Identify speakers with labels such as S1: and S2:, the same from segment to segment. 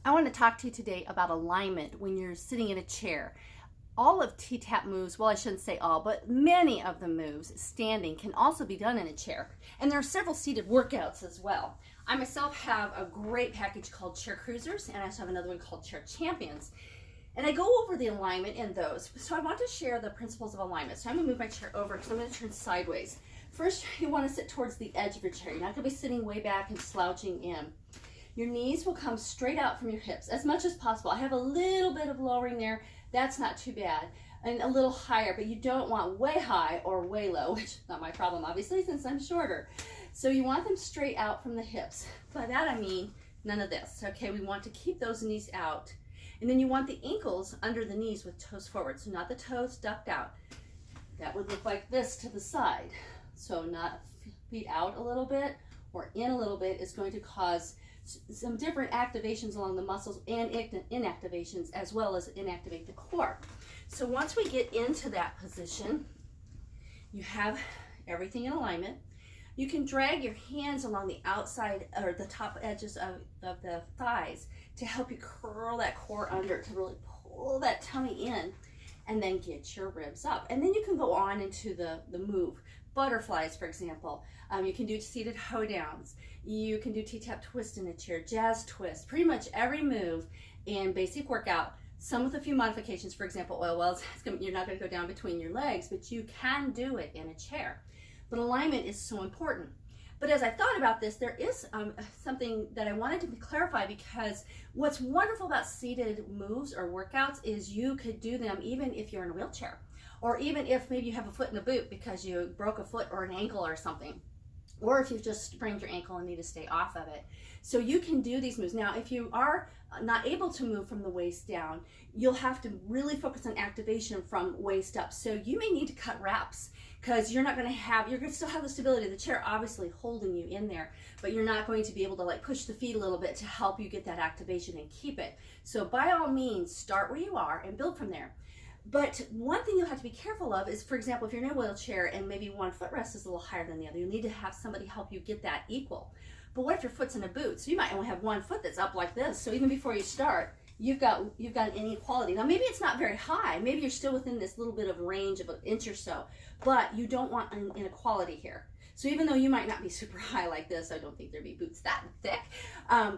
S1: I want to talk to you today about alignment when you're sitting in a chair. All of T-Tap moves, well, I shouldn't say all, but many of the moves standing can also be done in a chair. And there are several seated workouts as well. I myself have a great package called Chair Cruisers, and I also have another one called Chair Champions. And I go over the alignment in those. So I want to share the principles of alignment. So I'm going to move my chair over because I'm going to turn sideways. First, you want to sit towards the edge of your chair. You're not going to be sitting way back and slouching in. Your knees will come straight out from your hips as much as possible. I have a little bit of lowering there. That's not too bad. And a little higher, but you don't want way high or way low, which is not my problem, obviously, since I'm shorter. So you want them straight out from the hips. By that I mean none of this. Okay, we want to keep those knees out. And then you want the ankles under the knees with toes forward. So not the toes ducked out. That would look like this to the side. So not feet out a little bit or in a little bit is going to cause some different activations along the muscles and inactivations, as well as inactivate the core. So once we get into that position, you have everything in alignment. You can drag your hands along the outside or the top edges of the thighs to help you curl that core under, to really pull that tummy in and then get your ribs up. And then you can go on into the move. Butterflies, for example. You can do seated hoedowns. You can do T-Tap twist in a chair, jazz twist, pretty much every move in basic workout, some with a few modifications. For example, oil wells, you're not going to go down between your legs, but you can do it in a chair. But alignment is so important. But as I thought about this, there is something that I wanted to clarify, because what's wonderful about seated moves or workouts is you could do them even if you're in a wheelchair, or even if maybe you have a foot in a boot because you broke a foot or an ankle or something, or if you've just sprained your ankle and need to stay off of it. So you can do these moves. Now, if you are not able to move from the waist down, you'll have to really focus on activation from waist up. So you may need to cut reps, because you're going to still have the stability of the chair obviously holding you in there, but you're not going to be able to like push the feet a little bit to help you get that activation and keep it. So by all means, start where you are and build from there. But one thing you'll have to be careful of is, for example, if you're in a wheelchair and maybe one footrest is a little higher than the other, you'll need to have somebody help you get that equal. But what if your foot's in a boot? So you might only have one foot that's up like this. So even before you start, you've got an inequality. Now maybe it's not very high. Maybe you're still within this little bit of range of an inch or so, but you don't want an inequality here. So even though you might not be super high like this, I don't think there'd be boots that thick,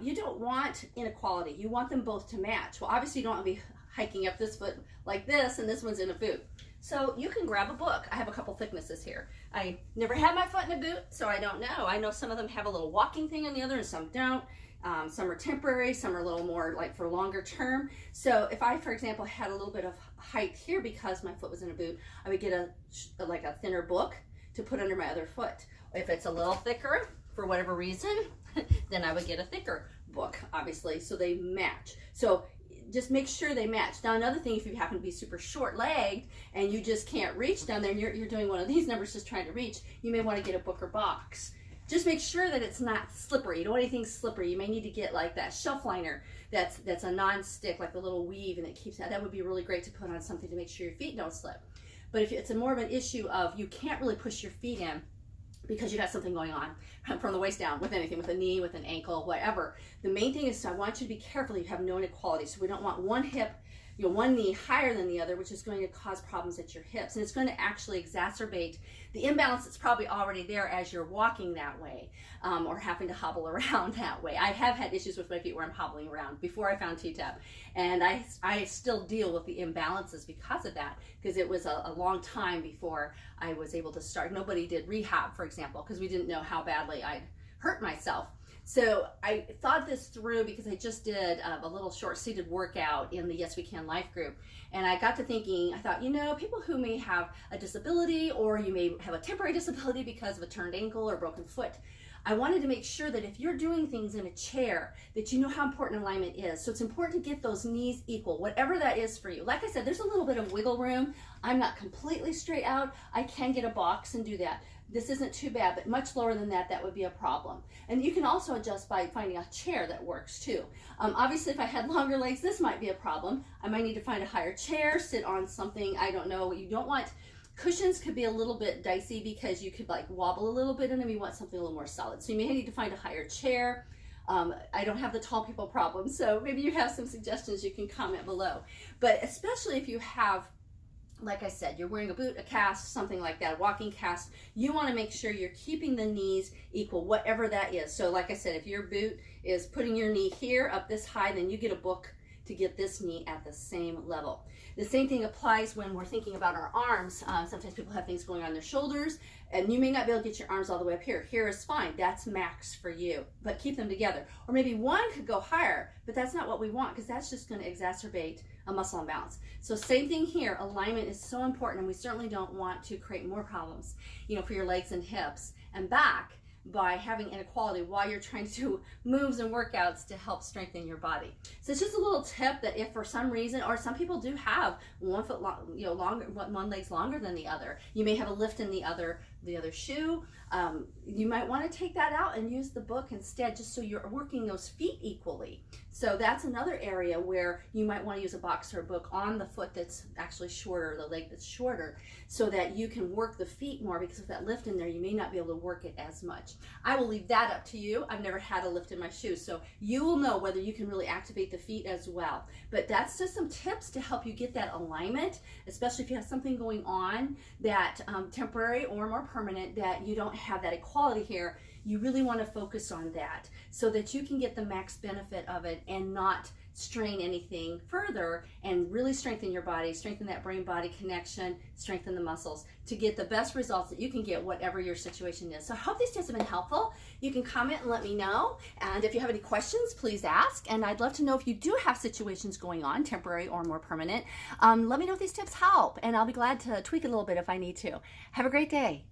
S1: you don't want inequality. You want them both to match. Well, obviously you don't want to be hiking up this foot like this and this one's in a boot. So you can grab a book. I have a couple thicknesses here. I never had my foot in a boot, so I don't know. I know some of them have a little walking thing on the other and some don't. Some are temporary, some are a little more like for longer term. So if I, for example, had a little bit of height here because my foot was in a boot, I would get a thinner book to put under my other foot. If it's a little thicker for whatever reason, then I would get a thicker book, obviously, so they match. So just make sure they match. Now another thing, if you happen to be super short-legged and you just can't reach down there and you're doing one of these numbers just trying to reach, you may want to get a book or box. Just make sure that it's not slippery. You don't want anything slippery. You may need to get like that shelf liner that's a non-stick, like a little weave, and it keeps that. That would be really great to put on something to make sure your feet don't slip. But if it's more of an issue of you can't really push your feet in because you got something going on from the waist down with anything, with a knee, with an ankle, whatever. The main thing is I want you to be careful you have no inequality. So we don't want one hip, one knee higher than the other, which is going to cause problems at your hips. And it's going to actually exacerbate the imbalance that's probably already there as you're walking that way, or having to hobble around that way. I have had issues with my feet where I'm hobbling around before I found T-Tap. And I still deal with the imbalances because of that, because it was a long time before I was able to start. Nobody did rehab, for example, because we didn't know how badly I'd hurt myself. So I thought this through because I just did a little short-seated workout in the Yes We Can Life group. And I got to thinking, I thought, people who may have a disability, or you may have a temporary disability because of a turned ankle or broken foot, I wanted to make sure that if you're doing things in a chair, that you know how important alignment is. So it's important to get those knees equal, whatever that is for you. Like I said, there's a little bit of wiggle room. I'm not completely straight out. I can get a box and do that. This isn't too bad, but much lower than that, that would be a problem. And you can also adjust by finding a chair that works too. Obviously, if I had longer legs, this might be a problem. I might need to find a higher chair, sit on something, I don't know. You don't want, cushions could be a little bit dicey because you could like wobble a little bit in them. You want something a little more solid. So you may need to find a higher chair. I don't have the tall people problem, so maybe you have some suggestions, you can comment below. But especially if you have, like I said, you're wearing a boot, a cast, something like that, a walking cast, you want to make sure you're keeping the knees equal, whatever that is. So like I said, if your boot is putting your knee here up this high, then you get a book to get this knee at the same level. The same thing applies when we're thinking about our arms. Sometimes people have things going on their shoulders, and you may not be able to get your arms all the way up here. Here is fine, that's max for you, but keep them together. Or maybe one could go higher, but that's not what we want, because that's just going to exacerbate a muscle imbalance. So same thing here, alignment is so important, and we certainly don't want to create more problems, for your legs and hips and back by having inequality while you're trying to do moves and workouts to help strengthen your body. So it's just a little tip that if for some reason, or some people do have 1 foot long, longer, one leg's longer than the other. You may have a lift in the other shoe. You might want to take that out and use the book instead, just so you're working those feet equally. So that's another area where you might want to use a box or a book on the foot that's actually shorter, the leg that's shorter, so that you can work the feet more, because with that lift in there, you may not be able to work it as much. I will leave that up to you. I've never had a lift in my shoes, so you will know whether you can really activate the feet as well. But that's just some tips to help you get that alignment, especially if you have something going on that temporary or more permanent, that you don't have that equality here. You really want to focus on that so that you can get the max benefit of it and not strain anything further, and really strengthen your body, strengthen that brain-body connection, strengthen the muscles to get the best results that you can get, whatever your situation is. So I hope these tips have been helpful. You can comment and let me know. And if you have any questions, please ask. And I'd love to know if you do have situations going on, temporary or more permanent. Let me know if these tips help, and I'll be glad to tweak a little bit if I need to. Have a great day.